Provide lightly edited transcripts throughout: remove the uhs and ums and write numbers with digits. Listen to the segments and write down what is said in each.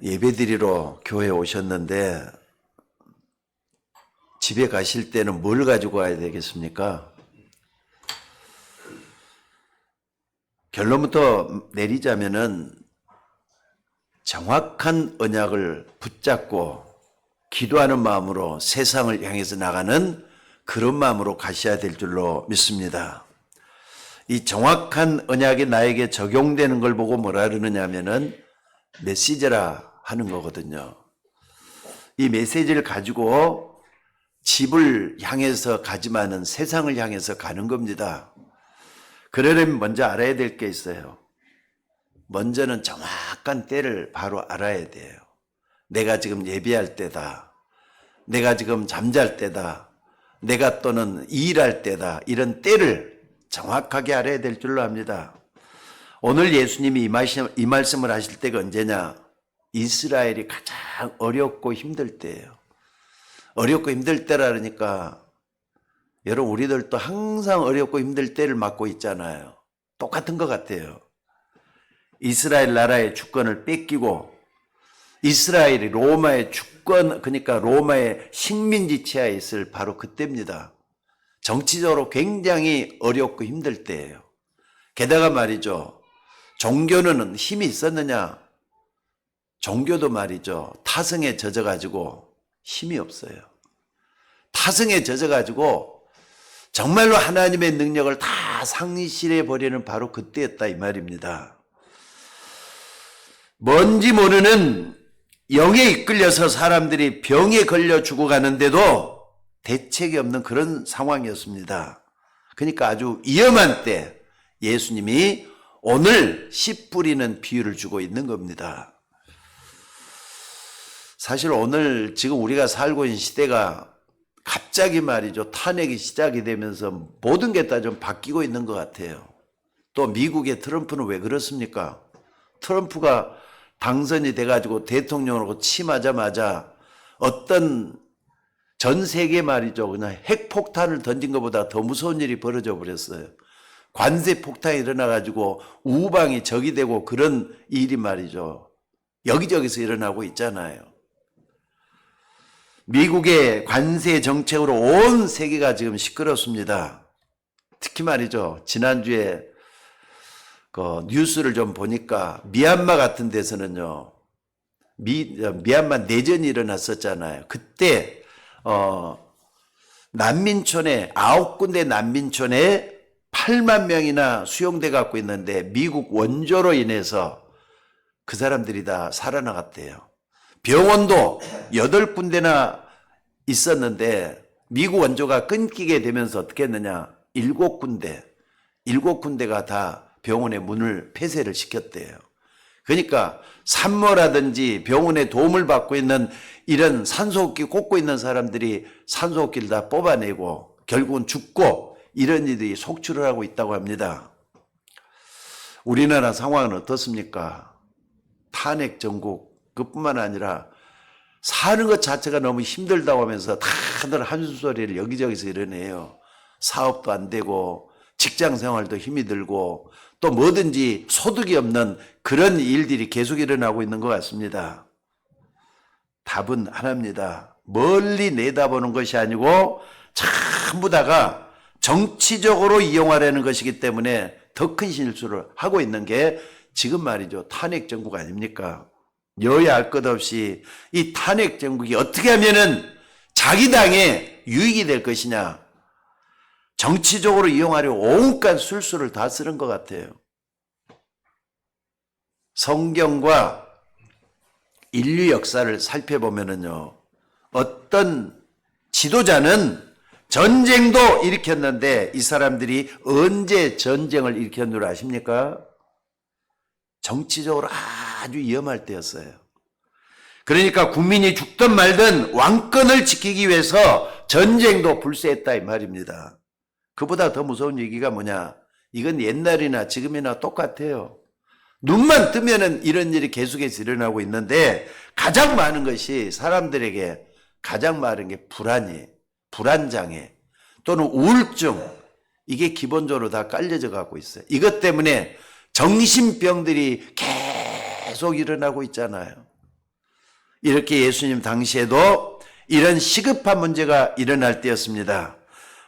예배드리러 교회에 오셨는데 집에 가실 때는 뭘 가지고 가야 되겠습니까? 결론부터 내리자면은 정확한 언약을 붙잡고 기도하는 마음으로 세상을 향해서 나가는 그런 마음으로 가셔야 될 줄로 믿습니다. 이 정확한 언약이 나에게 적용되는 걸 보고 뭐라 그러느냐 하면은 메시지라 하는 거거든요. 이 메시지를 가지고 집을 향해서 가지만은 세상을 향해서 가는 겁니다. 그러려면 먼저 알아야 될 게 있어요. 먼저는 정확한 때를 바로 알아야 돼요. 내가 지금 예배할 때다. 내가 지금 잠잘 때다. 내가 또는 일할 때다. 이런 때를 정확하게 알아야 될 줄로 압니다. 오늘 예수님이 이 말씀을 하실 때가 언제냐? 이스라엘이 가장 어렵고 힘들 때예요. 어렵고 힘들 때라 그러니까 여러분 우리들도 항상 어렵고 힘들 때를 맞고 있잖아요. 똑같은 것 같아요. 이스라엘 나라의 주권을 뺏기고 이스라엘이 로마의 주권, 그러니까 로마의 식민지 치하에 있을 바로 그때입니다. 정치적으로 굉장히 어렵고 힘들 때예요. 게다가 말이죠. 종교는 힘이 있었느냐? 종교도 말이죠. 타성에 젖어가지고 힘이 없어요. 타성에 젖어가지고 정말로 하나님의 능력을 다 상실해 버리는 바로 그때였다 이 말입니다. 뭔지 모르는 영에 이끌려서 사람들이 병에 걸려 죽어가는데도 대책이 없는 그런 상황이었습니다. 그러니까 아주 위험한 때 예수님이 오늘 씨 뿌리는 비유를 주고 있는 겁니다. 사실 오늘 지금 우리가 살고 있는 시대가 갑자기 말이죠. 탄핵이 시작이 되면서 모든 게 다 좀 바뀌고 있는 것 같아요. 또 미국의 트럼프는 왜 그렇습니까? 트럼프가 당선이 돼가지고 대통령으로 취임하자마자 어떤 전 세계 말이죠. 그냥 핵폭탄을 던진 것보다 더 무서운 일이 벌어져 버렸어요. 관세 폭탄이 일어나가지고 우방이 적이 되고 그런 일이 말이죠. 여기저기서 일어나고 있잖아요. 미국의 관세 정책으로 온 세계가 지금 시끄럽습니다. 특히 말이죠. 지난주에 그 뉴스를 좀 보니까 미얀마 같은 데서는요. 미얀마 내전이 일어났었잖아요. 그때 난민촌에 9군데 난민촌에 8만 명이나 수용돼 갖고 있는데 미국 원조로 인해서 그 사람들이 다 살아나갔대요. 병원도 8군데나 있었는데 미국 원조가 끊기게 되면서 어떻게 했느냐? 7군데가 다 병원의 문을 폐쇄를 시켰대요. 그러니까 산모라든지 병원의 도움을 받고 있는 이런 산소호흡기 꽂고 있는 사람들이 산소호흡기를 다 뽑아내고 결국은 죽고 이런 일들이 속출을 하고 있다고 합니다. 우리나라 상황은 어떻습니까? 탄핵 전국 그뿐만 아니라 사는 것 자체가 너무 힘들다고 하면서 다들 한숨소리를 여기저기서 이러네요. 사업도 안 되고 직장 생활도 힘이 들고 또 뭐든지 소득이 없는 그런 일들이 계속 일어나고 있는 것 같습니다. 답은 하나입니다. 멀리 내다보는 것이 아니고 전부 다가 정치적으로 이용하려는 것이기 때문에 더 큰 실수를 하고 있는 게 지금 말이죠. 탄핵 정국 아닙니까? 여야 할 것 없이 이 탄핵 정국이 어떻게 하면은 자기 당에 유익이 될 것이냐. 정치적으로 이용하려 온갖 술수를 다 쓰는 것 같아요. 성경과 인류 역사를 살펴보면은요, 어떤 지도자는 전쟁도 일으켰는데 이 사람들이 언제 전쟁을 일으켰는 줄 아십니까? 정치적으로 아주 위험할 때였어요. 그러니까 국민이 죽든 말든 왕권을 지키기 위해서 전쟁도 불사했다 이 말입니다. 그보다 더 무서운 얘기가 뭐냐? 이건 옛날이나 지금이나 똑같아요. 눈만 뜨면은 이런 일이 계속해서 일어나고 있는데 가장 많은 것이 사람들에게 가장 많은 게 불안장애 또는 우울증 이게 기본적으로 다 깔려져 가고 있어요. 이것 때문에 정신병들이 계속 일어나고 있잖아요. 이렇게 예수님 당시에도 이런 시급한 문제가 일어날 때였습니다.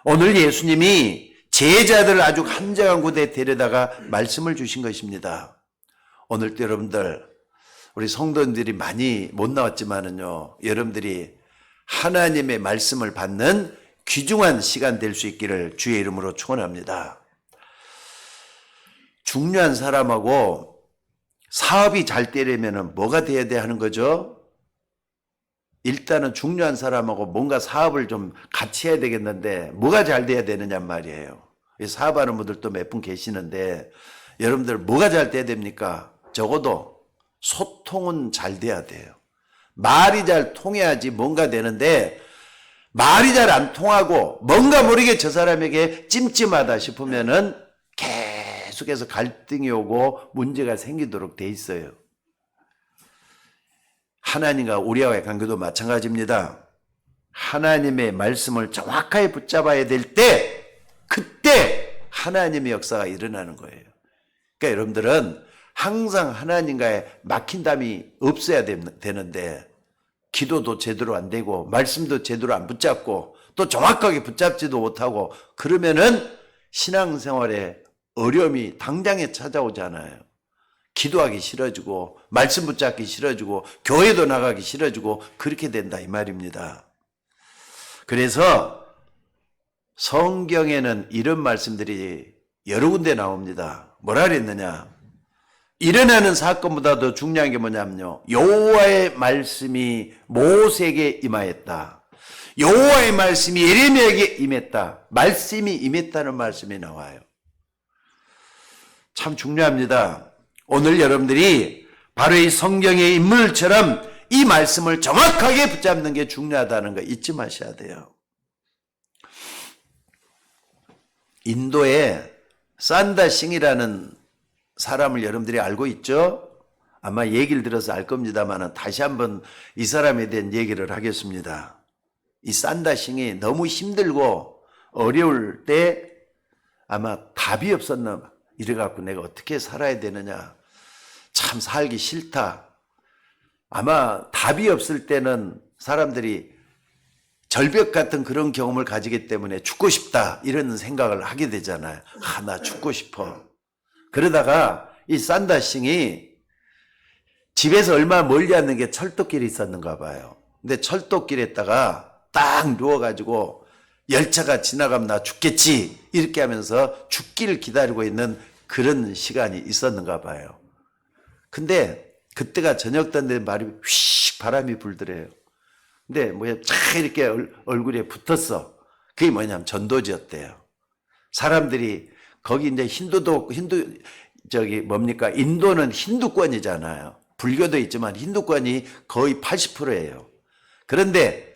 오늘 예수님이 제자들을 아주 한적한 곳에 데려다가 말씀을 주신 것입니다. 오늘도 여러분들, 우리 성도님들이 많이 못 나왔지만은요, 여러분들이 하나님의 말씀을 받는 귀중한 시간 될 수 있기를 주의 이름으로 축원합니다. 중요한 사람하고 사업이 잘 되려면 뭐가 돼야 돼 하는 거죠? 일단은 중요한 사람하고 뭔가 사업을 좀 같이 해야 되겠는데 뭐가 잘 돼야 되느냐 말이에요. 사업하는 분들도 몇 분 계시는데 여러분들 뭐가 잘 돼야 됩니까? 적어도 소통은 잘 돼야 돼요. 말이 잘 통해야지 뭔가 되는데 말이 잘 안 통하고 뭔가 모르게 저 사람에게 찜찜하다 싶으면은 계속해서 갈등이 오고 문제가 생기도록 돼 있어요. 하나님과 우리와의 관계도 마찬가지입니다. 하나님의 말씀을 정확하게 붙잡아야 될 때, 그때 하나님의 역사가 일어나는 거예요. 그러니까 여러분들은 항상 하나님과의 막힌 담이 없어야 되는데 기도도 제대로 안 되고 말씀도 제대로 안 붙잡고 또 정확하게 붙잡지도 못하고 그러면은 신앙생활에 어려움이 당장에 찾아오잖아요. 기도하기 싫어지고 말씀 붙잡기 싫어지고 교회도 나가기 싫어지고 그렇게 된다 이 말입니다. 그래서 성경에는 이런 말씀들이 여러 군데 나옵니다. 뭐라 그랬느냐? 일어나는 사건보다 더 중요한 게 뭐냐면요, 여호와의 말씀이 모세에게 임하였다. 여호와의 말씀이 예레미야에게 임했다. 말씀이 임했다는 말씀이 나와요. 참 중요합니다. 오늘 여러분들이 바로 이 성경의 인물처럼 이 말씀을 정확하게 붙잡는 게 중요하다는 거 잊지 마셔야 돼요. 인도에 산다싱이라는 사람을 여러분들이 알고 있죠? 아마 얘기를 들어서 알 겁니다만 다시 한번 이 사람에 대한 얘기를 하겠습니다. 이 산다싱이 너무 힘들고 어려울 때 아마 답이 없었나 봐. 이래갖고 내가 어떻게 살아야 되느냐. 참 살기 싫다. 아마 답이 없을 때는 사람들이 절벽 같은 그런 경험을 가지기 때문에 죽고 싶다 이런 생각을 하게 되잖아요. 나 죽고 싶어. 그러다가 이 산다싱이 집에서 얼마 멀지 않는 게 철도길이 있었는가 봐요. 근데 철도길에다가 딱 누워가지고 열차가 지나가면 나 죽겠지 이렇게 하면서 죽기를 기다리고 있는 그런 시간이 있었는가 봐요. 근데 그때가 저녁 때인데 바람이 불더래요. 근데 쫙 이렇게 얼굴에 붙었어. 그게 뭐냐면 전도지였대요. 사람들이 거기 이제 인도는 힌두권이잖아요. 불교도 있지만 힌두권이 거의 80%예요. 그런데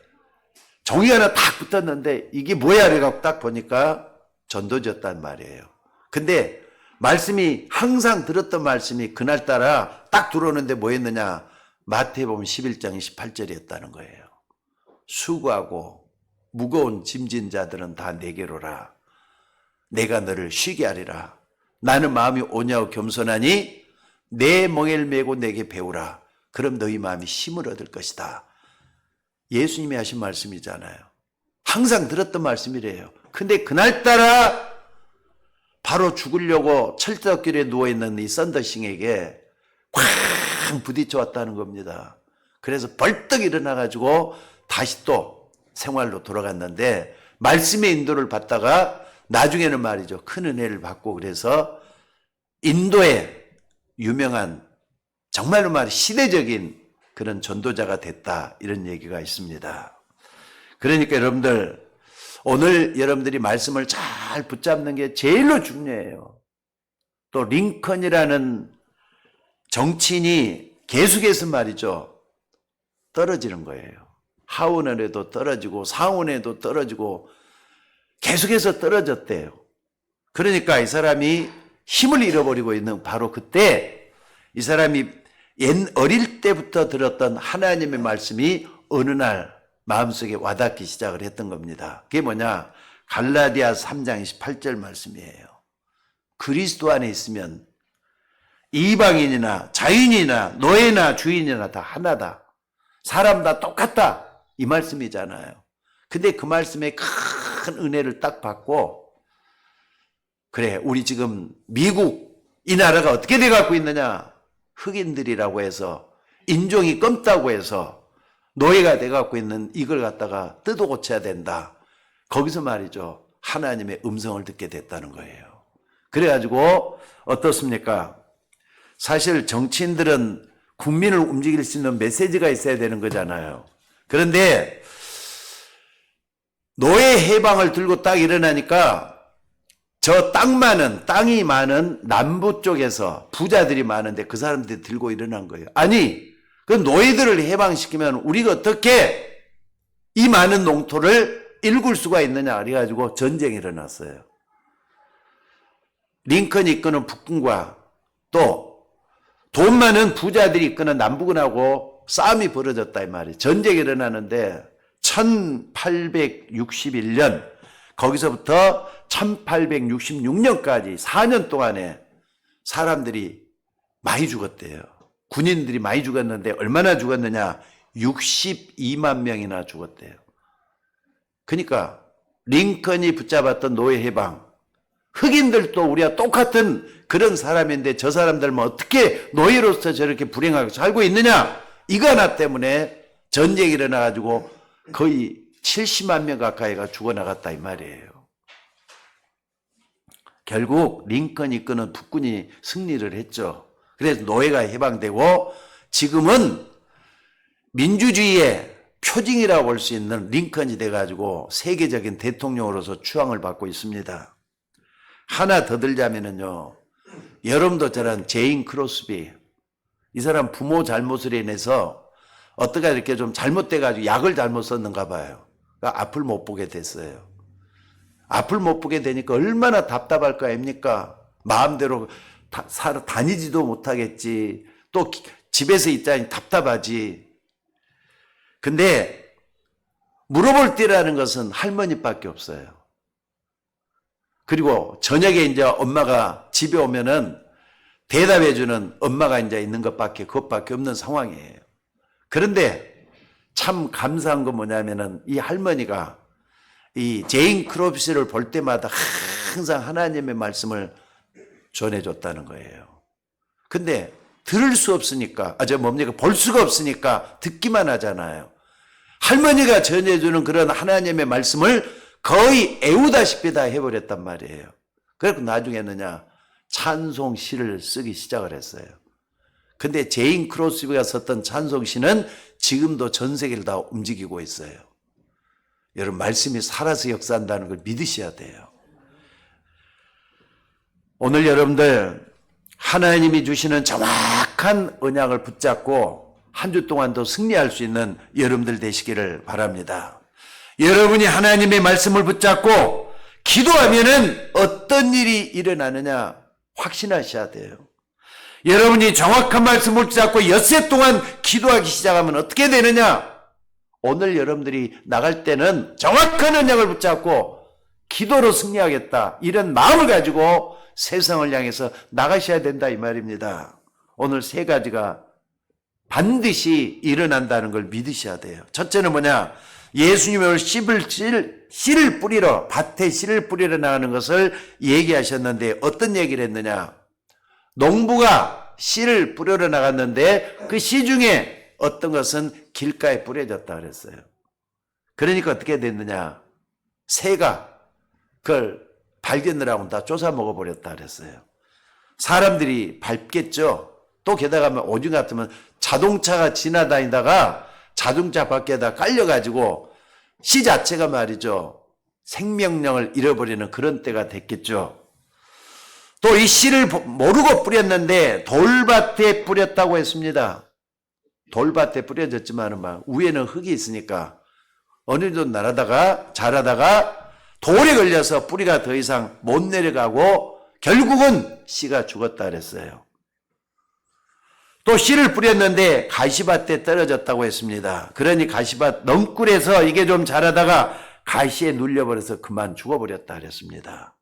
종이 하나 딱 붙었는데 이게 뭐야? 이래갖고 딱 보니까 전도지였단 말이에요. 근데 말씀이 항상 들었던 말씀이 그날따라 딱 들어오는데 뭐였느냐? 마태복음 11장 28절이었다는 거예요. 수고하고 무거운 짐진 자들은 다 내게로라. 내가 너를 쉬게 하리라. 나는 마음이 온유하고 겸손하니 내 멍에를 메고 내게 배우라. 그럼 너희 마음이 힘을 얻을 것이다. 예수님이 하신 말씀이잖아요. 항상 들었던 말씀이래요. 근데 그날따라 바로 죽으려고 철도길에 누워있는 이 썬더싱에게 쾅 부딪혀 왔다는 겁니다. 그래서 벌떡 일어나가지고 다시 또 생활로 돌아갔는데 말씀의 인도를 받다가 나중에는 말이죠. 큰 은혜를 받고 그래서 인도의 유명한 정말로 말 시대적인 그런 전도자가 됐다 이런 얘기가 있습니다. 그러니까 여러분들 오늘 여러분들이 말씀을 잘 붙잡는 게 제일로 중요해요. 또 링컨이라는 정치인이 계속해서 말이죠. 떨어지는 거예요. 하원에도 떨어지고 상원에도 떨어지고 계속해서 떨어졌대요. 그러니까 이 사람이 힘을 잃어버리고 있는 바로 그때 이 사람이 어릴 때부터 들었던 하나님의 말씀이 어느 날 마음속에 와닿기 시작을 했던 겁니다. 그게 뭐냐? 갈라디아 3장 28절 말씀이에요. 그리스도 안에 있으면 이방인이나 자유인이나 노예나 주인이나 다 하나다. 사람 다 똑같다. 이 말씀이잖아요. 근데 그 말씀에 큰 은혜를 딱 받고, 그래, 우리 지금 미국 이 나라가 어떻게 돼 갖고 있느냐? 흑인들이라고 해서, 인종이 검다고 해서 노예가 돼 갖고 있는 이걸 갖다가 뜯어 고쳐야 된다. 거기서 말이죠, 하나님의 음성을 듣게 됐다는 거예요. 그래가지고 어떻습니까? 사실 정치인들은 국민을 움직일 수 있는 메시지가 있어야 되는 거잖아요. 그런데 노예 해방을 들고 딱 일어나니까 저 땅이 많은 남부 쪽에서 부자들이 많은데 그 사람들이 들고 일어난 거예요. 아니, 그 노예들을 해방시키면 우리가 어떻게 이 많은 농토를 일굴 수가 있느냐 그래가지고 전쟁이 일어났어요. 링컨이 이끄는 북군과 또 돈 많은 부자들이 이끄는 남부군하고 싸움이 벌어졌다 이 말이에요. 전쟁이 일어나는데 1861년 거기서부터 1866년까지 4년 동안에 사람들이 많이 죽었대요. 군인들이 많이 죽었는데 얼마나 죽었느냐? 62만 명이나 죽었대요. 그러니까 링컨이 붙잡았던 노예 해방, 흑인들도 우리가 똑같은 그런 사람인데 저 사람들만 어떻게 노예로서 저렇게 불행하게 살고 있느냐? 이거 하나 때문에 전쟁이 일어나가지고 거의 70만 명 가까이가 죽어나갔다 이 말이에요. 결국 링컨이 이끄는 북군이 승리를 했죠. 그래서 노예가 해방되고 지금은 민주주의의 표징이라고 볼 수 있는 링컨이 돼가지고 세계적인 대통령으로서 추앙을 받고 있습니다. 하나 더 들자면은요, 여러분도 저런 제인 크로스비, 이 사람 부모 잘못을 인해서 어떻게 이렇게 좀 잘못돼가지고 약을 잘못 썼는가 봐요. 그러니까 앞을 못 보게 됐어요. 앞을 못 보게 되니까 얼마나 답답할 거 아닙니까? 마음대로 다니지도 못하겠지. 또 집에서 있자니 답답하지. 근데 물어볼 때라는 것은 할머니밖에 없어요. 그리고 저녁에 이제 엄마가 집에 오면은 대답해주는 엄마가 이제 있는 그것밖에 없는 상황이에요. 그런데 참 감사한 건 뭐냐면은 이 할머니가 이 제인 크롭시를 볼 때마다 항상 하나님의 말씀을 전해줬다는 거예요. 근데 들을 수 없으니까, 볼 수가 없으니까 듣기만 하잖아요. 할머니가 전해주는 그런 하나님의 말씀을 거의 애우다시피 다 해버렸단 말이에요. 그래서 나중에는요, 찬송시를 쓰기 시작을 했어요. 근데 제인 크로스비가 썼던 찬송시는 지금도 전 세계를 다 움직이고 있어요. 여러분, 말씀이 살아서 역사한다는 걸 믿으셔야 돼요. 오늘 여러분들 하나님이 주시는 정확한 언약을 붙잡고 한 주 동안도 승리할 수 있는 여러분들 되시기를 바랍니다. 여러분이 하나님의 말씀을 붙잡고 기도하면은 어떤 일이 일어나느냐 확신하셔야 돼요. 여러분이 정확한 말씀을 붙잡고 엿새 동안 기도하기 시작하면 어떻게 되느냐? 오늘 여러분들이 나갈 때는 정확한 언약을 붙잡고 기도로 승리하겠다, 이런 마음을 가지고 세상을 향해서 나가셔야 된다 이 말입니다. 오늘 세 가지가 반드시 일어난다는 걸 믿으셔야 돼요. 첫째는 뭐냐? 예수님을 씨를 뿌리러, 밭에 씨를 뿌리러 나가는 것을 얘기하셨는데 어떤 얘기를 했느냐? 농부가 씨를 뿌리러 나갔는데 그 씨 중에 어떤 것은 길가에 뿌려졌다 그랬어요. 그러니까 어떻게 됐느냐? 새가 그걸 발견을 하고 다 쫓아 먹어버렸다 그랬어요. 사람들이 밟겠죠. 또 게다가 오징어 같으면 자동차가 지나다니다가 자동차 밖에다 깔려가지고 씨 자체가 말이죠, 생명력을 잃어버리는 그런 때가 됐겠죠. 또 이 씨를 모르고 뿌렸는데 돌밭에 뿌렸다고 했습니다. 돌밭에 뿌려졌지만 위에는 흙이 있으니까 어느 정도 자라다가 돌에 걸려서 뿌리가 더 이상 못 내려가고 결국은 씨가 죽었다 그랬어요. 또 씨를 뿌렸는데 가시밭에 떨어졌다고 했습니다. 그러니 가시밭 넝굴에서 이게 좀 자라다가 가시에 눌려버려서 그만 죽어버렸다 그랬습니다.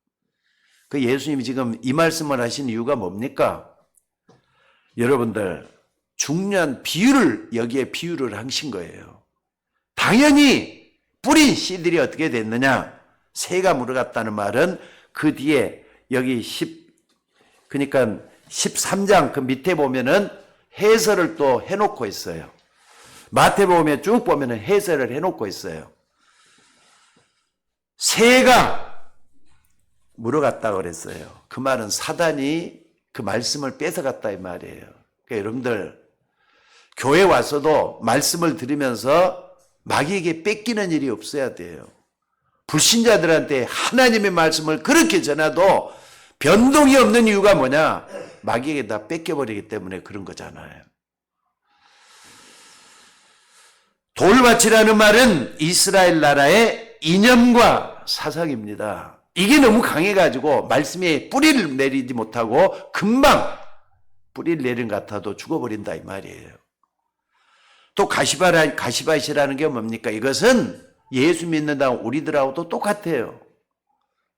그 예수님이 지금 이 말씀을 하신 이유가 뭡니까? 여러분들, 중요한 비유를 여기에 비유를 하신 거예요. 당연히 뿌린 씨들이 어떻게 됐느냐? 새가 물어갔다는 말은 그 뒤에 여기 그러니까 13장 그 밑에 보면은 해설을 또 해놓고 있어요. 마태복음에 쭉 보면은 해설을 해놓고 있어요. 새가 물어갔다고 그랬어요. 그 말은 사단이 그 말씀을 뺏어갔다 이 말이에요. 그러니까 여러분들 교회 와서도 말씀을 들으면서 마귀에게 뺏기는 일이 없어야 돼요. 불신자들한테 하나님의 말씀을 그렇게 전해도 변동이 없는 이유가 뭐냐? 마귀에게 다 뺏겨버리기 때문에 그런 거잖아요. 돌밭이라는 말은 이스라엘 나라의 이념과 사상입니다. 이게 너무 강해가지고 말씀에 뿌리를 내리지 못하고 금방 뿌리를 내린 것 같아도 죽어버린다 이 말이에요. 또 가시밭이라는 게 뭡니까? 이것은 예수 믿는다고 우리들하고도 똑같아요.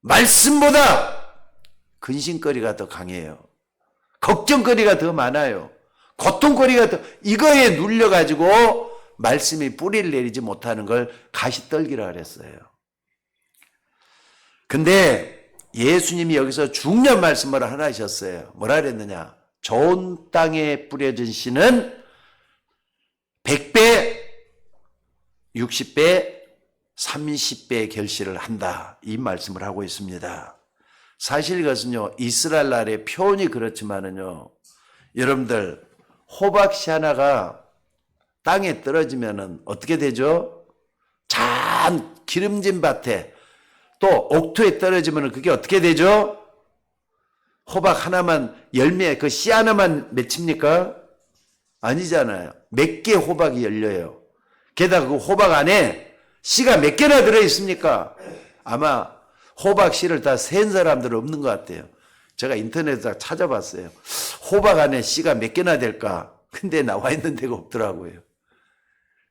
말씀보다 근심거리가 더 강해요. 걱정거리가 더 많아요. 고통거리가 더, 이거에 눌려가지고 말씀이 뿌리를 내리지 못하는 걸 가시떨기라 그랬어요. 근데 예수님이 여기서 중요한 말씀을 하나 하셨어요. 뭐라 그랬느냐? 좋은 땅에 뿌려진 씨는 100배, 60배, 30배의 결실을 한다. 이 말씀을 하고 있습니다. 사실 이것은요, 이스라엘 나라의 표현이 그렇지만은요, 여러분들, 호박씨 하나가 땅에 떨어지면은 어떻게 되죠? 잔 기름진 밭에 또 옥토에 떨어지면은 그게 어떻게 되죠? 호박 하나만 열매, 그 씨 하나만 맺힙니까? 아니잖아요. 몇 개 호박이 열려요. 게다가 그 호박 안에 씨가 몇 개나 들어있습니까? 아마 호박 씨를 다 센 사람들은 없는 것 같아요. 제가 인터넷에서 찾아봤어요. 호박 안에 씨가 몇 개나 될까? 근데 나와 있는 데가 없더라고요.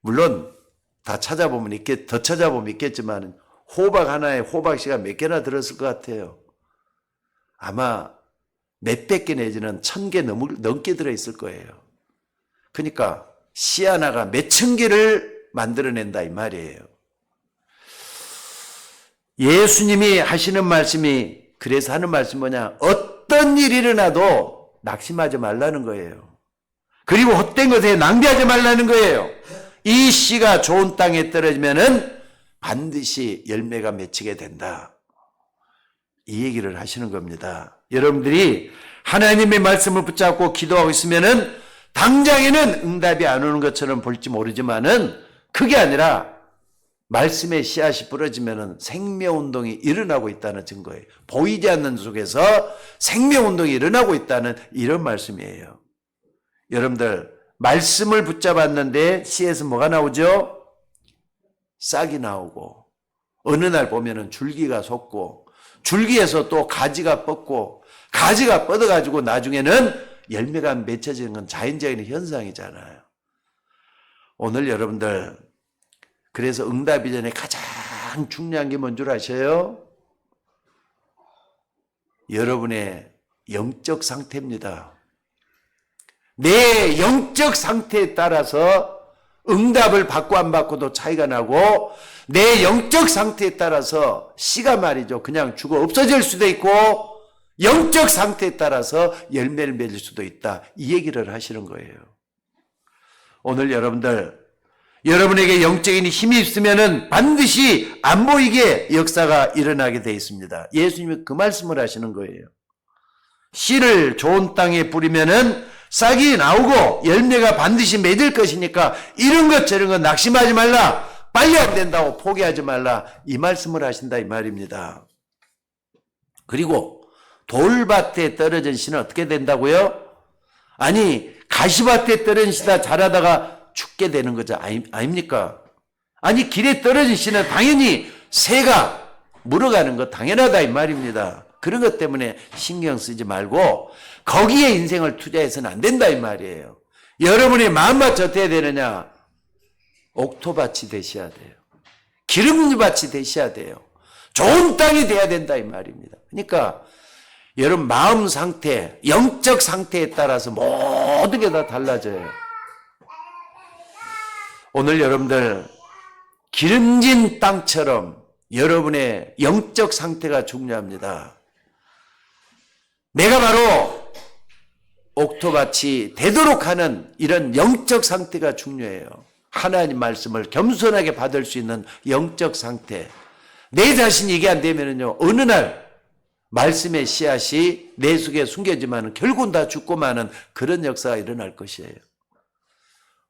물론 다 찾아보면 더 찾아보면 있겠지만 호박 하나에 호박 씨가 몇 개나 들었을 것 같아요. 아마 몇백 개 내지는 1000개 넘게 들어있을 거예요. 그러니까 씨 하나가 몇천 개를 만들어낸다 이 말이에요. 예수님이 하시는 말씀이, 그래서 하는 말씀이 뭐냐? 어떤 일이 일어나도 낙심하지 말라는 거예요. 그리고 헛된 것에 낭비하지 말라는 거예요. 이 씨가 좋은 땅에 떨어지면은 반드시 열매가 맺히게 된다. 이 얘기를 하시는 겁니다. 여러분들이 하나님의 말씀을 붙잡고 기도하고 있으면은 당장에는 응답이 안 오는 것처럼 볼지 모르지만은 그게 아니라 말씀의 씨앗이 부러지면은 생명운동이 일어나고 있다는 증거예요. 보이지 않는 속에서 생명운동이 일어나고 있다는 이런 말씀이에요. 여러분들 말씀을 붙잡았는데 씨에서 뭐가 나오죠? 싹이 나오고 어느 날 보면은 줄기가 솟고 줄기에서 또 가지가 뻗고 가지가 뻗어가지고 나중에는 열매가 맺혀지는 건 자연적인 현상이잖아요. 오늘 여러분들 그래서 응답 이전에 가장 중요한 게 뭔 줄 아세요? 여러분의 영적 상태입니다. 내 영적 상태에 따라서 응답을 받고 안 받고도 차이가 나고 내 영적 상태에 따라서 씨가 말이죠. 그냥 죽어 없어질 수도 있고 영적 상태에 따라서 열매를 맺을 수도 있다. 이 얘기를 하시는 거예요. 오늘 여러분에게 영적인 힘이 있으면은 반드시 안 보이게 역사가 일어나게 되어 있습니다. 예수님이 그 말씀을 하시는 거예요. 씨를 좋은 땅에 뿌리면은 싹이 나오고 열매가 반드시 맺을 것이니까 이런 것 저런 것 낙심하지 말라. 빨리 안 된다고 포기하지 말라. 이 말씀을 하신다 이 말입니다. 그리고 돌밭에 떨어진 씨는 어떻게 된다고요? 아니 가시밭에 떨어진 씨다 자라다가 죽게 되는 거죠. 아닙니까? 아니 길에 떨어진 씨는 당연히 새가 물어가는 거 당연하다 이 말입니다. 그런 것 때문에 신경 쓰지 말고 거기에 인생을 투자해서는 안 된다 이 말이에요. 여러분의 마음밭이 어떻게 되느냐? 옥토밭이 되셔야 돼요. 기름밭이 되셔야 돼요. 좋은 땅이 돼야 된다 이 말입니다. 그러니까 여러분 마음 상태, 영적 상태에 따라서 모든 게 다 달라져요. 오늘 여러분들 기름진 땅처럼 여러분의 영적 상태가 중요합니다. 내가 바로 옥토밭이 되도록 하는 이런 영적 상태가 중요해요. 하나님 말씀을 겸손하게 받을 수 있는 영적 상태. 내 자신이 이게 안 되면은요, 어느 날 말씀의 씨앗이 내 속에 숨겨지면 결국은 다 죽고 마는 그런 역사가 일어날 것이에요.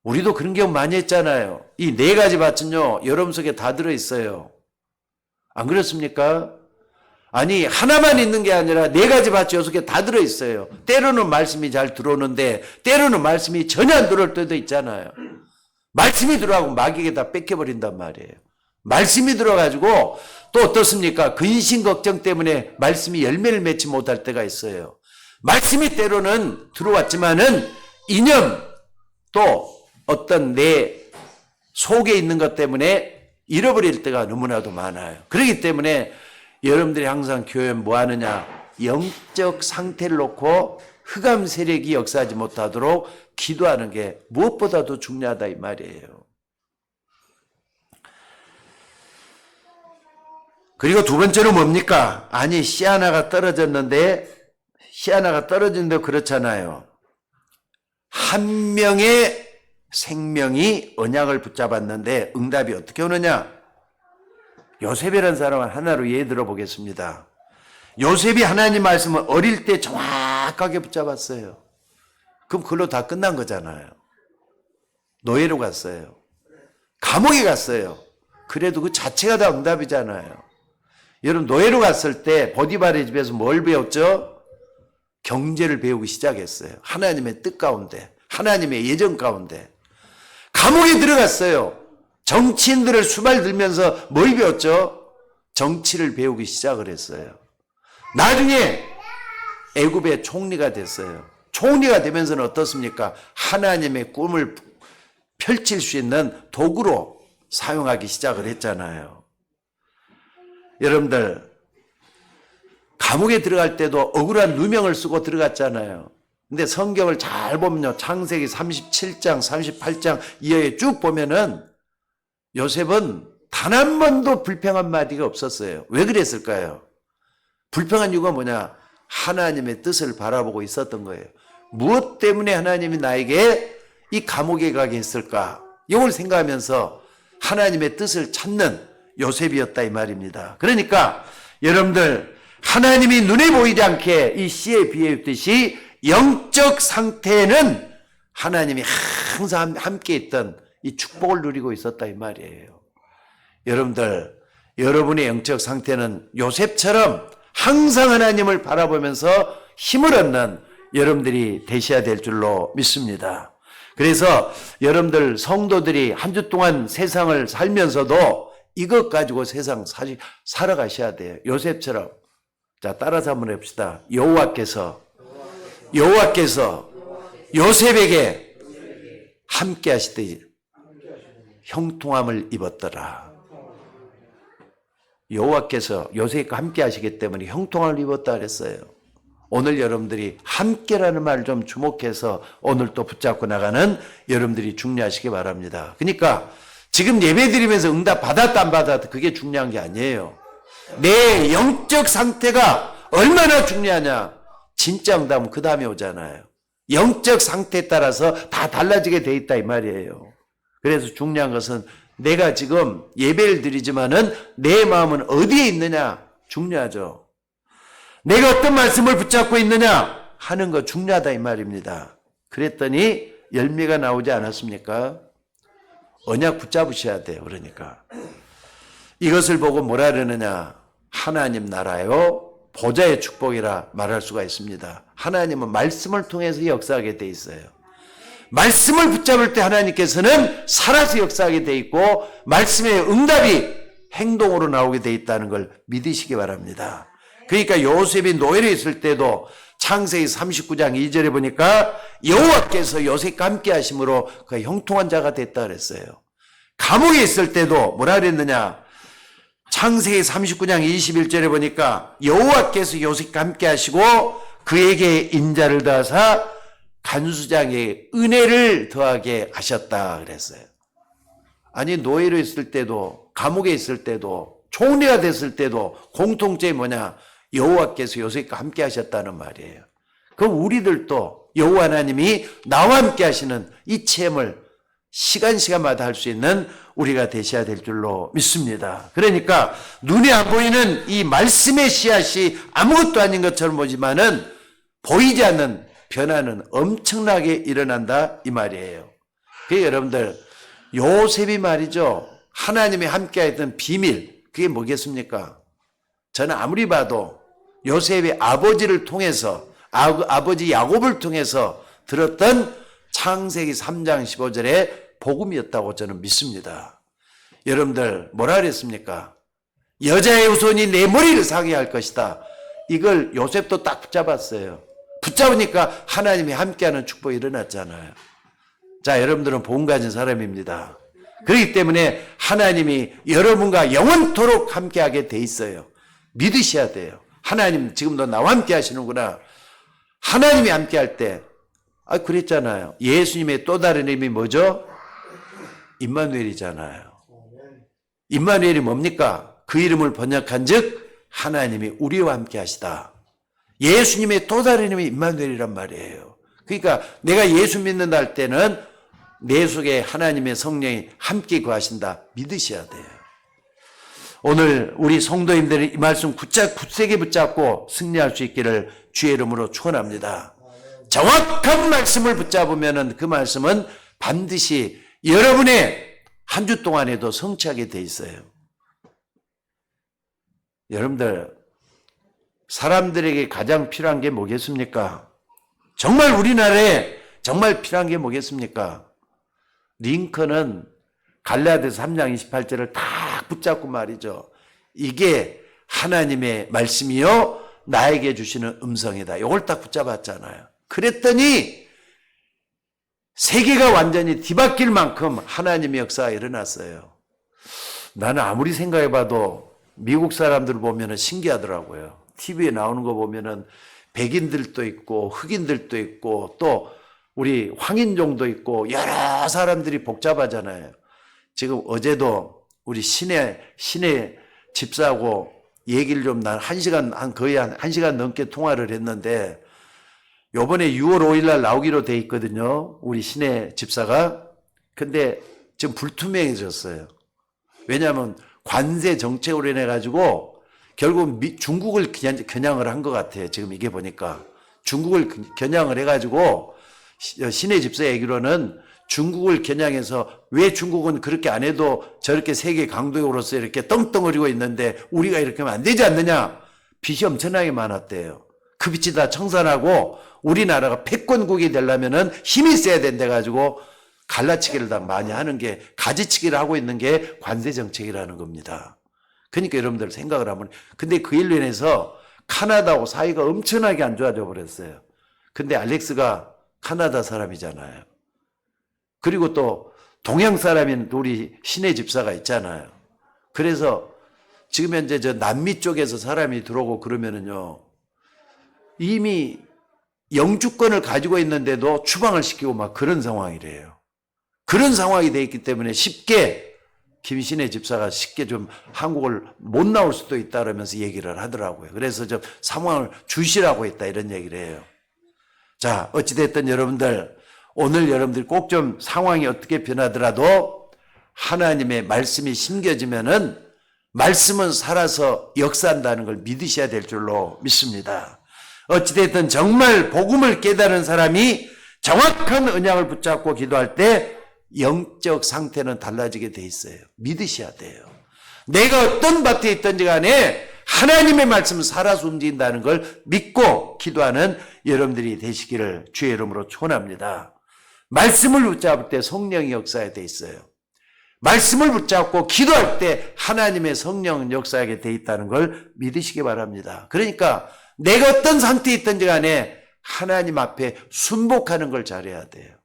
우리도 그런 경우 많이 했잖아요. 이 4가지 밭은요, 여러분 속에 다 들어있어요. 안 그렇습니까? 아니, 하나만 있는 게 아니라 4가지 밭이 6개 다 들어있어요. 때로는 말씀이 잘 들어오는데, 때로는 말씀이 전혀 안 들어올 때도 있잖아요. 말씀이 들어가고 마귀에게 다 뺏겨버린단 말이에요. 말씀이 들어가지고 또 어떻습니까? 근심 걱정 때문에 말씀이 열매를 맺지 못할 때가 있어요. 말씀이 때로는 들어왔지만은 이념 또 어떤 내 속에 있는 것 때문에 잃어버릴 때가 너무나도 많아요. 그렇기 때문에 여러분들이 항상 교회 뭐 하느냐? 영적 상태를 놓고 흑암 세력이 역사하지 못하도록 기도하는 게 무엇보다도 중요하다 이 말이에요. 그리고 두 번째로 뭡니까? 아니, 씨 하나가 떨어졌는데 그렇잖아요. 한 명의 생명이 언약을 붙잡았는데 응답이 어떻게 오느냐? 요셉이라는 사람을 하나로 예를 들어보겠습니다. 요셉이 하나님 말씀을 어릴 때 정확하게 붙잡았어요. 그럼 그걸로 다 끝난 거잖아요. 노예로 갔어요. 감옥에 갔어요. 그래도 그 자체가 다 응답이잖아요. 여러분, 노예로 갔을 때 보디발의 집에서 뭘 배웠죠? 경제를 배우기 시작했어요. 하나님의 뜻 가운데, 하나님의 예정 가운데. 감옥에 들어갔어요. 정치인들을 수발 들면서 뭘 배웠죠? 정치를 배우기 시작을 했어요. 나중에 애굽의 총리가 됐어요. 총리가 되면서는 어떻습니까? 하나님의 꿈을 펼칠 수 있는 도구로 사용하기 시작을 했잖아요. 여러분들, 감옥에 들어갈 때도 억울한 누명을 쓰고 들어갔잖아요. 근데 성경을 잘 보면요, 창세기 37장, 38장 이하에 쭉 보면은 요셉은 단 한 번도 불평한 마디가 없었어요. 왜 그랬을까요? 불평한 이유가 뭐냐? 하나님의 뜻을 바라보고 있었던 거예요. 무엇 때문에 하나님이 나에게 이 감옥에 가게 했을까? 이걸 생각하면서 하나님의 뜻을 찾는 요셉이었다 이 말입니다. 그러니까 여러분들, 하나님이 눈에 보이지 않게 이 씨에 비유했듯이 영적 상태는 하나님이 항상 함께 있던 이 축복을 누리고 있었다 이 말이에요. 여러분들, 여러분의 영적 상태는 요셉처럼 항상 하나님을 바라보면서 힘을 얻는 여러분들이 되셔야 될 줄로 믿습니다. 그래서 여러분들 성도들이 한 주 동안 세상을 살면서도 이것 가지고 세상 살아가셔야 돼요. 요셉처럼. 자, 따라서 한번 해봅시다. 여호와께서 요셉에게 함께 하실 때 형통함을 입었더라. 여호와께서 요셉과 함께 하시기 때문에 형통함을 입었다 그랬어요. 오늘 여러분들이 함께라는 말을 좀 주목해서 오늘 또 붙잡고 나가는 여러분들이 중요하시기 바랍니다. 그러니까 지금 예배 드리면서 응답 받았다 안 받았다 그게 중요한 게 아니에요. 내 영적 상태가 얼마나 중요하냐. 진짜 응답은 그 다음에 오잖아요. 영적 상태에 따라서 다 달라지게 돼 있다 이 말이에요. 그래서 중요한 것은 내가 지금 예배를 드리지만은 내 마음은 어디에 있느냐 중요하죠. 내가 어떤 말씀을 붙잡고 있느냐 하는 거 중요하다 이 말입니다. 그랬더니 열매가 나오지 않았습니까? 언약 붙잡으셔야 돼요. 그러니까 이것을 보고 뭐라 그러느냐, 하나님 나라요 보좌의 축복이라 말할 수가 있습니다. 하나님은 말씀을 통해서 역사하게 돼 있어요. 말씀을 붙잡을 때 하나님께서는 살아서 역사하게 돼 있고 말씀의 응답이 행동으로 나오게 돼 있다는 걸 믿으시기 바랍니다. 그러니까 요셉이 노예로 있을 때도 창세기 39장 2절에 보니까 여호와께서 요셉과 함께 하심으로 그 형통한 자가 됐다 그랬어요. 감옥에 있을 때도 뭐라 그랬느냐, 창세기 39장 21절에 보니까 여호와께서 요셉과 함께 하시고 그에게 인자를 더하사 간수장의 은혜를 더하게 하셨다 그랬어요. 아니 노예로 있을 때도 감옥에 있을 때도 총리가 됐을 때도 공통점이 뭐냐? 여호와께서 요셉과 함께 하셨다는 말이에요. 그럼 우리들도 여호와 하나님이 나와 함께 하시는 이 체험을 시간마다 할 수 있는 우리가 되셔야 될 줄로 믿습니다. 그러니까 눈에 안 보이는 이 말씀의 씨앗이 아무것도 아닌 것처럼 보지만은 보이지 않는 변화는 엄청나게 일어난다 이 말이에요. 그게 여러분들 요셉이 말이죠. 하나님이 함께했던 비밀 그게 뭐겠습니까? 저는 아무리 봐도 요셉의 아버지를 통해서 아버지 야곱을 통해서 들었던 창세기 3장 15절의 복음이었다고 저는 믿습니다. 여러분들 뭐라 그랬습니까? 여자의 후손이 내 머리를 상하게 할 것이다. 이걸 요셉도 딱 붙잡았어요. 붙잡으니까 하나님이 함께하는 축복이 일어났잖아요. 자, 여러분들은 복음 가진 사람입니다. 그렇기 때문에 하나님이 여러분과 영원토록 함께하게 돼 있어요. 믿으셔야 돼요. 하나님 지금도 나와 함께 하시는구나. 하나님이 함께할 때 그랬잖아요. 예수님의 또 다른 이름이 뭐죠? 임마누엘이잖아요. 임마누엘이 뭡니까? 그 이름을 번역한 즉 하나님이 우리와 함께 하시다. 예수님의 또 다른 이름이 임마누엘이란 말이에요. 그러니까 내가 예수 믿는다 할 때는 내 속에 하나님의 성령이 함께 거하신다. 믿으셔야 돼요. 오늘 우리 성도님들이 이 말씀 굳세게 붙잡고 승리할 수 있기를 주의 이름으로 축원합니다. 정확한 말씀을 붙잡으면 그 말씀은 반드시 여러분의 한 주 동안에도 성취하게 돼 있어요. 여러분들 사람들에게 가장 필요한 게 뭐겠습니까? 정말 우리나라에 정말 필요한 게 뭐겠습니까? 링컨은 갈라디아서 3장 28절을 딱 붙잡고 말이죠. 이게 하나님의 말씀이요 나에게 주시는 음성이다. 이걸 딱 붙잡았잖아요. 그랬더니 세계가 완전히 뒤바뀔 만큼 하나님의 역사가 일어났어요. 나는 아무리 생각해봐도 미국 사람들 보면 신기하더라고요. TV에 나오는 거 보면은 백인들도 있고 흑인들도 있고 또 우리 황인종도 있고 여러 사람들이 복잡하잖아요. 지금 어제도 우리 신의 집사하고 얘기를 좀 난 거의 한 시간 넘게 통화를 했는데 요번에 6월 5일 날 나오기로 돼 있거든요. 우리 신의 집사가. 근데 지금 불투명해졌어요. 왜냐하면 관세 정책으로 인해 가지고 결국 중국을 겨냥을 한 것 같아요. 지금 이게 보니까 중국을 겨냥을 해가지고 신의 집사 얘기로는 중국을 겨냥해서 왜 중국은 그렇게 안 해도 저렇게 세계 강도로서 이렇게 떵떵거리고 있는데 우리가 이렇게 하면 안 되지 않느냐. 빚이 엄청나게 많았대요. 그 빚이 다 청산하고 우리나라가 패권국이 되려면은 힘이 세야 된다 가지고 갈라치기를 다 많이 하는 게 가지치기를 하고 있는 게 관세 정책이라는 겁니다. 그러니까 여러분들 생각을 하면 근데 그 일로 인해서 카나다하고 사이가 엄청나게 안 좋아져 버렸어요. 근데 알렉스가 카나다 사람이잖아요. 그리고 또 동양 사람인 우리 신의 집사가 있잖아요. 그래서 지금 현재 저 남미 쪽에서 사람이 들어오고 그러면은요. 이미 영주권을 가지고 있는데도 추방을 시키고 막 그런 상황이래요. 그런 상황이 돼 있기 때문에 쉽게 김신의 집사가 쉽게 좀 한국을 못 나올 수도 있다 그러면서 얘기를 하더라고요. 그래서 좀 상황을 주시라고 했다 이런 얘기를 해요. 자, 어찌됐든 여러분들 오늘 여러분들 꼭 좀 상황이 어떻게 변하더라도 하나님의 말씀이 심겨지면은 말씀은 살아서 역사한다는 걸 믿으셔야 될 줄로 믿습니다. 어찌됐든 정말 복음을 깨달은 사람이 정확한 언약을 붙잡고 기도할 때 영적 상태는 달라지게 돼 있어요. 믿으셔야 돼요. 내가 어떤 밭에 있든지 간에 하나님의 말씀은 살아서 움직인다는 걸 믿고 기도하는 여러분들이 되시기를 주의 이름으로 축원합니다. 말씀을 붙잡을 때 성령이 역사에 돼 있어요. 말씀을 붙잡고 기도할 때 하나님의 성령은 역사하게 돼 있다는 걸 믿으시기 바랍니다. 그러니까 내가 어떤 상태에 있든지 간에 하나님 앞에 순복하는 걸 잘해야 돼요.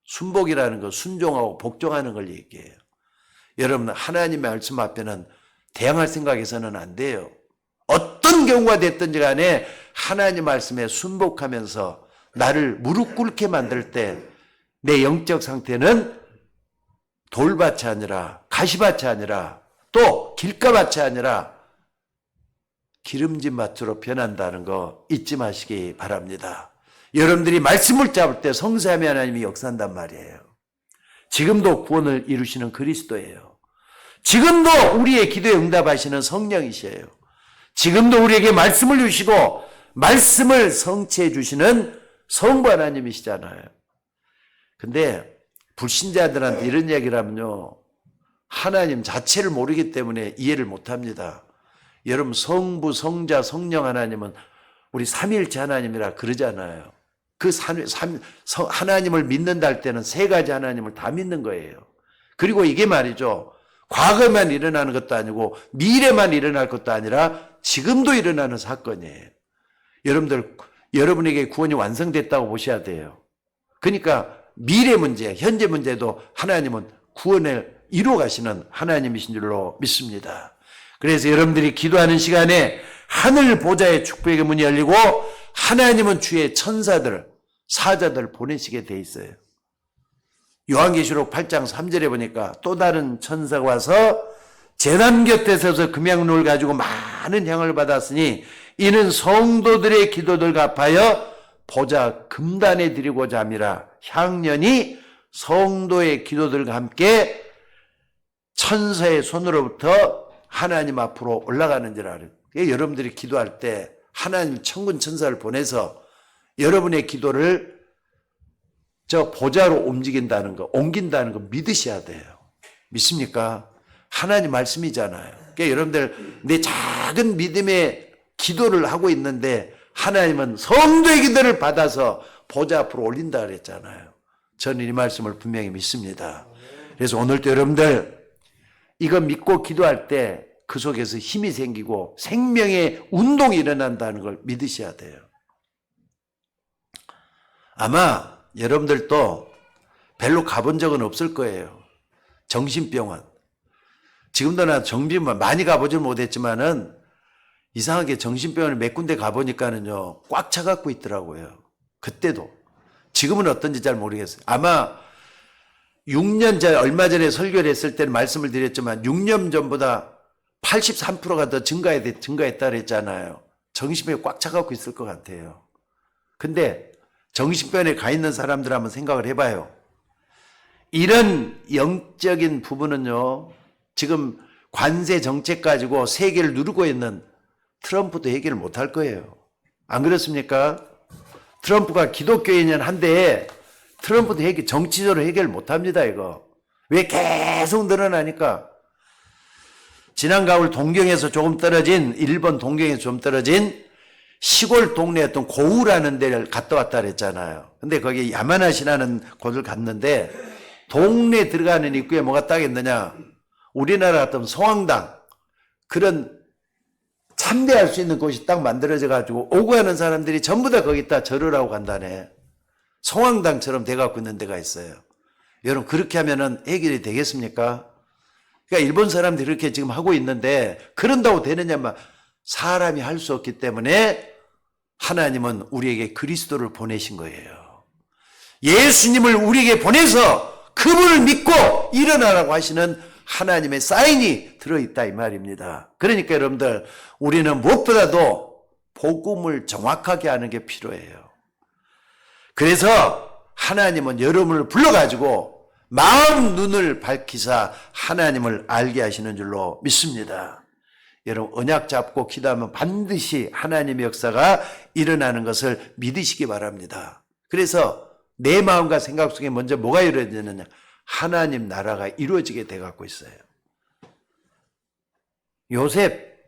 순복이라는 건 순종하고 복종하는 걸 얘기해요. 여러분 하나님의 말씀 앞에는 대항할 생각에서는 안 돼요. 어떤 경우가 됐든지 간에 하나님 말씀에 순복하면서 나를 무릎 꿇게 만들 때 내 영적 상태는 돌밭이 아니라 가시밭이 아니라 또 길가밭이 아니라 기름진 밭으로 변한다는 거 잊지 마시기 바랍니다. 여러분들이 말씀을 잡을 때 성삼위 하나님이 역사한단 말이에요. 지금도 구원을 이루시는 그리스도예요. 지금도 우리의 기도에 응답하시는 성령이시에요. 지금도 우리에게 말씀을 주시고 말씀을 성취해 주시는 성부 하나님이시잖아요. 근데 불신자들한테 이런 얘기를 하면요, 하나님 자체를 모르기 때문에 이해를 못합니다. 여러분, 성부, 성자, 성령 하나님은 우리 삼위일체 하나님이라 그러잖아요. 그 하나님을 믿는다 할 때는 세 가지 하나님을 다 믿는 거예요. 그리고 이게 말이죠, 과거만 일어나는 것도 아니고 미래만 일어날 것도 아니라 지금도 일어나는 사건이에요. 여러분들, 여러분에게 구원이 완성됐다고 보셔야 돼요. 그러니까 미래 문제, 현재 문제도 하나님은 구원을 이루어 가시는 하나님이신 줄로 믿습니다. 그래서 여러분들이 기도하는 시간에 하늘 보좌의 축복의 문이 열리고 하나님은 주의 천사들, 사자들 보내시게 돼 있어요. 요한계시록 8장 3절에 보니까 또 다른 천사가 와서 제단 곁에 서서 금향로를 가지고 많은 향을 받았으니 이는 성도들의 기도들 갚아여 보좌 금단에 드리고자 함이라. 향년이 성도의 기도들과 함께 천사의 손으로부터 하나님 앞으로 올라가는지라. 여러분들이 기도할 때 하나님 천군 천사를 보내서 여러분의 기도를 저 보좌로 옮긴다는 거 믿으셔야 돼요. 믿습니까? 하나님 말씀이잖아요. 그러니까 여러분들, 내 작은 믿음의 기도를 하고 있는데 하나님은 성도의 기도를 받아서 보좌 앞으로 올린다 그랬잖아요. 저는 이 말씀을 분명히 믿습니다. 그래서 오늘도 여러분들 이거 믿고 기도할 때 그 속에서 힘이 생기고 생명의 운동이 일어난다는 걸 믿으셔야 돼요. 아마 여러분들도 별로 가본 적은 없을 거예요. 정신병원. 지금도 나 정신병원 많이 가보질 못했지만은 이상하게 정신병원을 몇 군데 가보니까는요, 꽉 차갖고 있더라고요. 그때도. 지금은 어떤지 잘 모르겠어요. 아마 6년 전, 얼마 전에 설교를 했을 때는 말씀을 드렸지만 6년 전보다 83%가 더 증가했다 그랬잖아요. 정신병에 꽉 차갖고 있을 것 같아요. 근데 정신병원에 가 있는 사람들 한번 생각을 해봐요. 이런 영적인 부분은요, 지금 관세 정책 가지고 세계를 누르고 있는 트럼프도 해결을 못할 거예요. 안 그렇습니까? 트럼프가 기독교인은 한데 트럼프도 정치적으로 해결 못합니다. 이거 왜 계속 늘어나니까. 지난 가을 동경에서 조금 떨어진, 일본 동경에서 좀 떨어진 시골 동네 어떤 고우라는 데를 갔다 왔다 그랬잖아요. 근데 거기 야마나시라는 곳을 갔는데 동네 들어가는 입구에 뭐가 딱 있느냐, 우리나라 같은 성황당, 그런 참배할 수 있는 곳이 딱 만들어져 가지고 오고 가는 사람들이 전부 다 거기다 절을 하고 간다네. 성황당처럼 돼갖고 있는 데가 있어요. 여러분, 그렇게 하면은 해결이 되겠습니까? 그러니까 일본 사람들이 그렇게 지금 하고 있는데 그런다고 되느냐면 사람이 할 수 없기 때문에 하나님은 우리에게 그리스도를 보내신 거예요. 예수님을 우리에게 보내서 그분을 믿고 일어나라고 하시는 하나님의 사인이 들어있다 이 말입니다. 그러니까 여러분들, 우리는 무엇보다도 복음을 정확하게 하는 게 필요해요. 그래서 하나님은 여러분을 불러가지고 마음 눈을 밝히사 하나님을 알게 하시는 줄로 믿습니다. 여러분, 언약 잡고 기도하면 반드시 하나님의 역사가 일어나는 것을 믿으시기 바랍니다. 그래서 내 마음과 생각 속에 먼저 뭐가 이루어지느냐, 하나님 나라가 이루어지게 돼갖고 있어요. 요셉,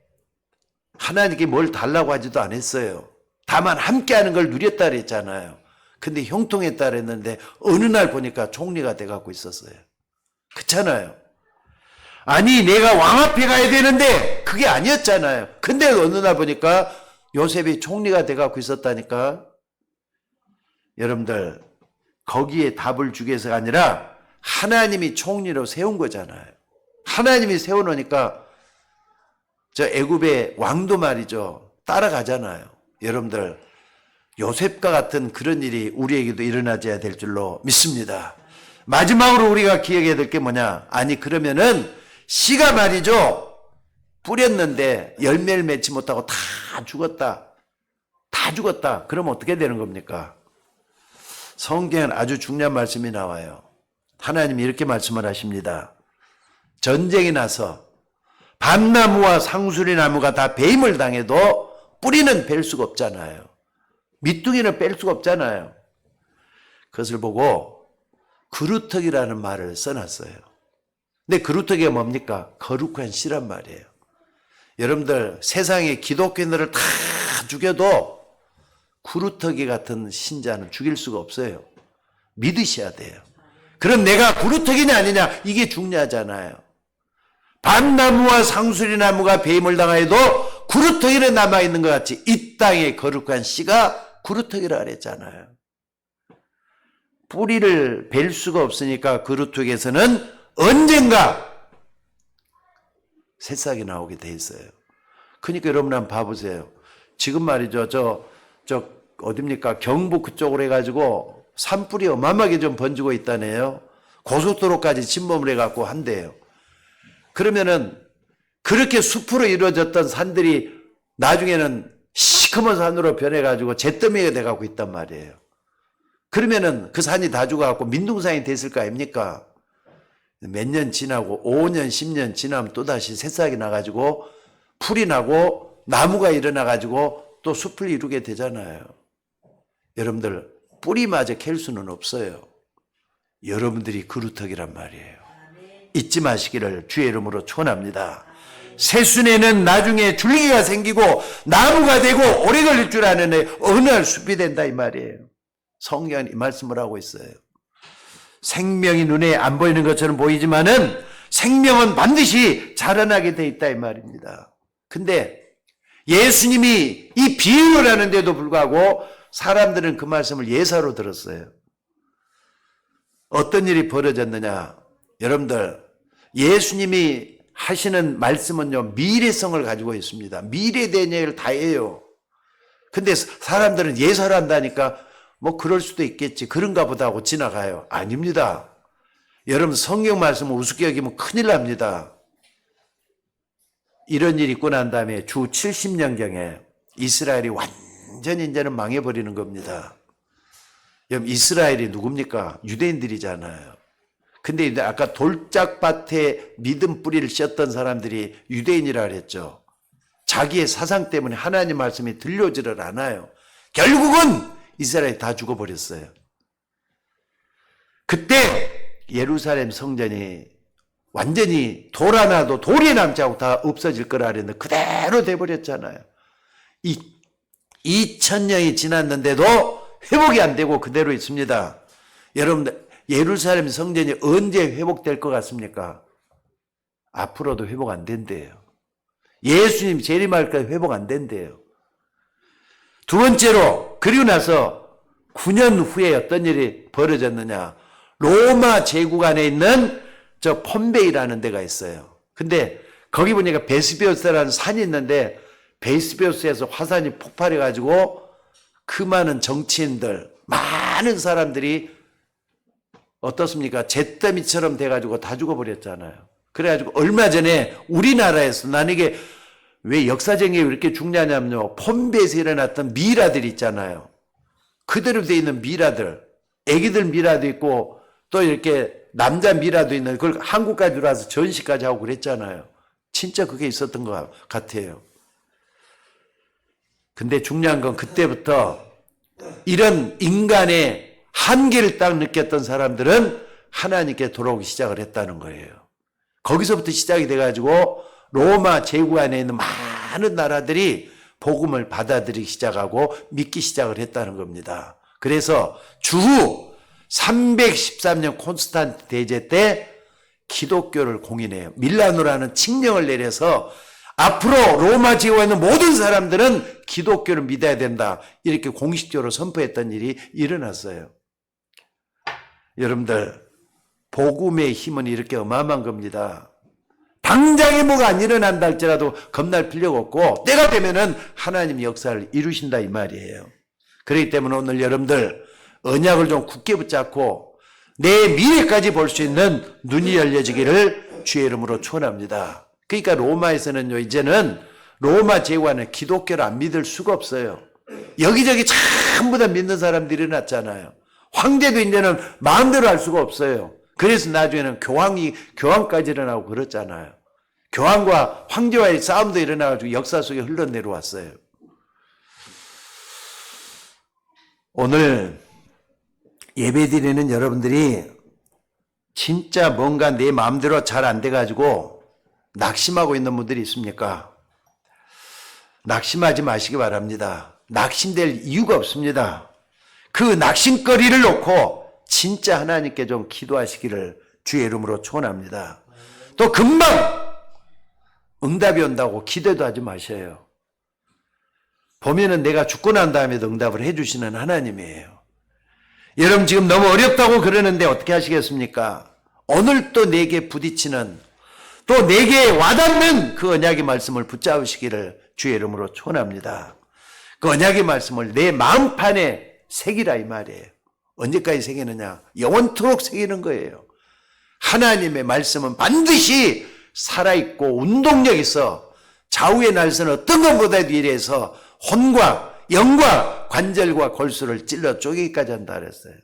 하나님께 뭘 달라고 하지도 않았어요. 다만 함께하는 걸 누렸다 그랬잖아요. 근데 형통했다 그랬는데 어느 날 보니까 총리가 돼갖고 있었어요. 그렇잖아요. 아니, 내가 왕 앞에 가야 되는데 그게 아니었잖아요. 근데 어느 날 보니까 요셉이 총리가 돼갖고 있었다니까. 여러분들, 거기에 답을 주기 위해서가 아니라 하나님이 총리로 세운 거잖아요. 하나님이 세워놓으니까 저 애굽의 왕도 말이죠, 따라가잖아요. 여러분들, 요셉과 같은 그런 일이 우리에게도 일어나져야 될 줄로 믿습니다. 마지막으로 우리가 기억해야 될 게 뭐냐? 아니 그러면은 씨가 말이죠. 뿌렸는데 열매를 맺지 못하고 다 죽었다. 다 죽었다. 그러면 어떻게 되는 겁니까? 성경엔 아주 중요한 말씀이 나와요. 하나님이 이렇게 말씀을 하십니다. 전쟁이 나서 밤나무와 상수리나무가 다 배임을 당해도 뿌리는 뺄 수가 없잖아요. 밑둥이는 뺄 수가 없잖아요. 그것을 보고 그루터기라는 말을 써놨어요. 근데 그루터기가 뭡니까? 거룩한 씨란 말이에요. 여러분들 세상에 기독교인들을 다 죽여도 구루터기 같은 신자는 죽일 수가 없어요. 믿으셔야 돼요. 그럼 내가 구루터기냐 아니냐 이게 중요하잖아요. 밤나무와 상수리나무가 배임을 당하여도 구루터기는 남아있는 것 같이 이 땅의 거룩한 씨가 구루터기라 그랬잖아요. 뿌리를 벨 수가 없으니까 그루터기에서는 언젠가 새싹이 나오게 돼 있어요. 그러니까 여러분 한번 봐보세요. 지금 말이죠. 저 어딥니까? 경북 그쪽으로 해가지고 산불이 어마어마하게 좀 번지고 있다네요. 고속도로까지 침범을 해갖고 한대요. 그러면은 그렇게 숲으로 이루어졌던 산들이 나중에는 시커먼 산으로 변해가지고 잿더미가 돼가고 있단 말이에요. 그러면은 그 산이 다 죽어갖고 민둥산이 됐을 거 아닙니까? 몇 년 지나고 5년, 10년 지나면 또다시 새싹이 나가지고 풀이 나고 나무가 일어나가지고 또 숲을 이루게 되잖아요. 여러분들 뿌리마저 캘 수는 없어요. 여러분들이 그루터기란 말이에요. 잊지 마시기를 주의 이름으로 축원합니다. 새순에는 나중에 줄기가 생기고 나무가 되고 오래 걸릴 줄 아는데 어느 날 숲이 된다 이 말이에요. 성경은 이 말씀을 하고 있어요. 생명이 눈에 안 보이는 것처럼 보이지만은 생명은 반드시 자라나게 돼 있다 이 말입니다. 근데 예수님이 이 비유를 하는데도 불구하고 사람들은 그 말씀을 예사로 들었어요. 어떤 일이 벌어졌느냐? 여러분들 예수님이 하시는 말씀은요 미래성을 가지고 있습니다. 미래에 대한 얘기를 다 해요. 근데 사람들은 예사를 한다니까 뭐 그럴 수도 있겠지 그런가 보다 하고 지나가요. 아닙니다. 여러분 성경 말씀을 우습게 여기면 큰일 납니다. 이런 일이 있고 난 다음에 주 70년경에 이스라엘이 완전히 이제는 망해버리는 겁니다. 여러분 이스라엘이 누굽니까? 유대인들이잖아요. 근데 이제 아까 돌짝밭에 믿음 뿌리를 씌웠던 사람들이 유대인이라 그랬죠. 자기의 사상 때문에 하나님 말씀이 들려오지를 않아요. 결국은 이스라엘이 다 죽어버렸어요. 그때 예루살렘 성전이 완전히 돌 하나도 돌이 남지 않고 다 없어질 거라 그랬는데 그대로 돼버렸잖아요. 2000년이 지났는데도 회복이 안 되고 그대로 있습니다. 여러분들 예루살렘 성전이 언제 회복될 것 같습니까? 앞으로도 회복 안 된대요. 예수님 재림할까지 회복 안 된대요. 두 번째로 그리고 나서 9년 후에 어떤 일이 벌어졌느냐. 로마 제국 안에 있는 저 폼베이라는 데가 있어요. 근데 거기 보니까 베스비오스라는 산이 있는데 베스비오스에서 화산이 폭발해가지고 그 많은 정치인들 많은 사람들이 어떻습니까? 잿더미처럼 돼가지고 다 죽어버렸잖아요. 그래가지고 얼마 전에 우리나라에서 나는 이게 왜 역사적인 게 이렇게 중요하냐면요. 폼베이에서 일어났던 미라들 있잖아요. 그대로 돼 있는 미라들, 애기들 미라도 있고 또 이렇게 남자 미라도 있는 그걸 한국까지 들어와서 전시까지 하고 그랬잖아요. 진짜 그게 있었던 것 같아요. 근데 중요한 건 그때부터 이런 인간의 한계를 딱 느꼈던 사람들은 하나님께 돌아오기 시작을 했다는 거예요. 거기서부터 시작이 돼가지고 로마 제국 안에 있는 많은 나라들이 복음을 받아들이기 시작하고 믿기 시작을 했다는 겁니다. 그래서 주후 313년 콘스탄트 대제 때 기독교를 공인해요. 밀라노라는 칙령을 내려서 앞으로 로마 제국에 있는 모든 사람들은 기독교를 믿어야 된다. 이렇게 공식적으로 선포했던 일이 일어났어요. 여러분들 복음의 힘은 이렇게 어마어마한 겁니다. 당장에 뭐가 안 일어난다 할지라도 겁날 필요가 없고 때가 되면은 하나님이 역사를 이루신다 이 말이에요. 그렇기 때문에 오늘 여러분들 언약을 좀 굳게 붙잡고 내 미래까지 볼 수 있는 눈이 열려지기를 주의 이름으로 축원합니다. 그러니까 로마에서는요, 이제는 로마 제국안에 기독교를 안 믿을 수가 없어요. 여기저기 전부 다 믿는 사람들이 일어났잖아요. 황제도 이제는 마음대로 할 수가 없어요. 그래서 나중에는 교황까지 일어나고 그랬잖아요. 교황과 황제와의 싸움도 일어나가지고 역사 속에 흘러내려왔어요. 오늘 예배드리는 여러분들이 진짜 뭔가 내 마음대로 잘 안 돼가지고 낙심하고 있는 분들이 있습니까? 낙심하지 마시기 바랍니다. 낙심될 이유가 없습니다. 그 낙심거리를 놓고 진짜 하나님께 좀 기도하시기를 주의 이름으로 축원합니다. 또 금방 응답이 온다고 기대도 하지 마셔요. 보면은 내가 죽고 난 다음에도 응답을 해주시는 하나님이에요. 여러분 지금 너무 어렵다고 그러는데 어떻게 하시겠습니까? 오늘 또 내게 부딪히는, 또 내게 와닿는 그 언약의 말씀을 붙잡으시기를 주의 이름으로 축원합니다. 그 언약의 말씀을 내 마음판에 새기라 이 말이에요. 언제까지 새기느냐? 영원토록 새기는 거예요. 하나님의 말씀은 반드시 살아있고 운동력 있어 좌우의 날선 어떤 것보다도 이래서 혼과 영과 관절과 골수를 찔러 쪼개기까지 한다 그랬어요.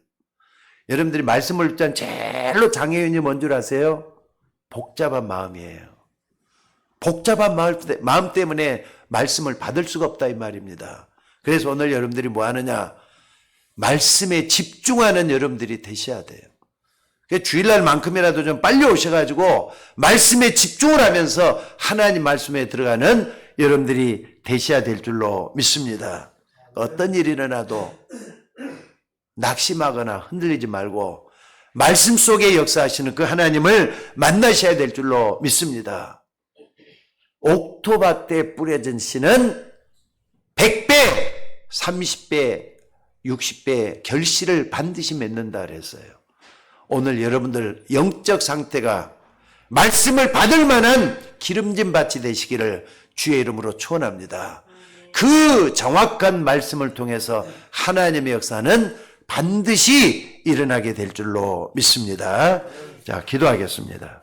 여러분들이 말씀을 듣자면 제일로 장애인이 뭔 줄 아세요? 복잡한 마음이에요. 복잡한 마음 때문에 말씀을 받을 수가 없다 이 말입니다. 그래서 오늘 여러분들이 뭐 하느냐? 말씀에 집중하는 여러분들이 되셔야 돼요. 주일날만큼이라도 좀 빨리 오셔가지고 말씀에 집중을 하면서 하나님 말씀에 들어가는 여러분들이 되셔야 될 줄로 믿습니다. 어떤 일이 일어나도 낙심하거나 흔들리지 말고 말씀 속에 역사하시는 그 하나님을 만나셔야 될 줄로 믿습니다. 옥토밭에 뿌려진 씨는 100배, 30배, 60배 결실을 반드시 맺는다 그랬어요. 오늘 여러분들 영적 상태가 말씀을 받을 만한 기름진 밭이 되시기를 주의 이름으로 축원합니다. 그 정확한 말씀을 통해서 하나님의 역사는 반드시 일어나게 될 줄로 믿습니다. 자, 기도하겠습니다.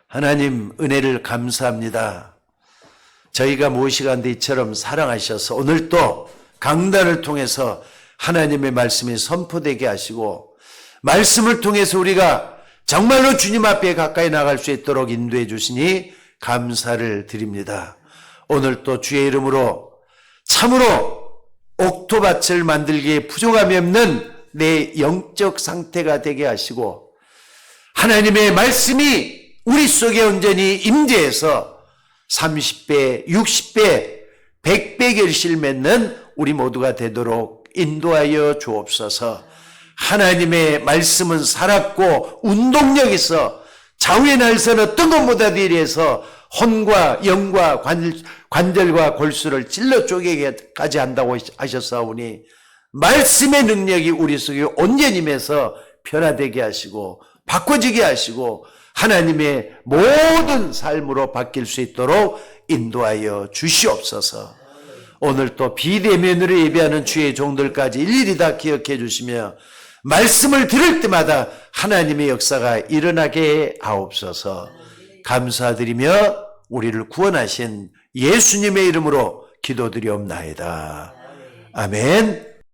하나님 은혜를 감사합니다. 저희가 무엇이간데 이처럼 사랑하셔서 오늘 또 강단을 통해서 하나님의 말씀이 선포되게 하시고 말씀을 통해서 우리가 정말로 주님 앞에 가까이 나갈 수 있도록 인도해 주시니 감사를 드립니다. 오늘 또 주의 이름으로 참으로 옥토밭을 만들기에 부족함이 없는 내 영적 상태가 되게 하시고 하나님의 말씀이 우리 속에 온전히 임재해서 30배, 60배, 100배 결실 맺는 우리 모두가 되도록 인도하여 주옵소서. 하나님의 말씀은 살았고 운동력 있어 좌우의 날선 어떤 것보다도 이래서 혼과 영과 관절과 골수를 찔러 쪼개기까지 한다고 하셨사오니 말씀의 능력이 우리 속에 온전히 임해서 변화되게 하시고 바꿔지게 하시고 하나님의 모든 삶으로 바뀔 수 있도록 인도하여 주시옵소서. 오늘 또 비대면으로 예배하는 주의 종들까지 일일이 다 기억해 주시며 말씀을 들을 때마다 하나님의 역사가 일어나게 하옵소서. 감사드리며 우리를 구원하신 예수님의 이름으로 기도드리옵나이다. 아멘.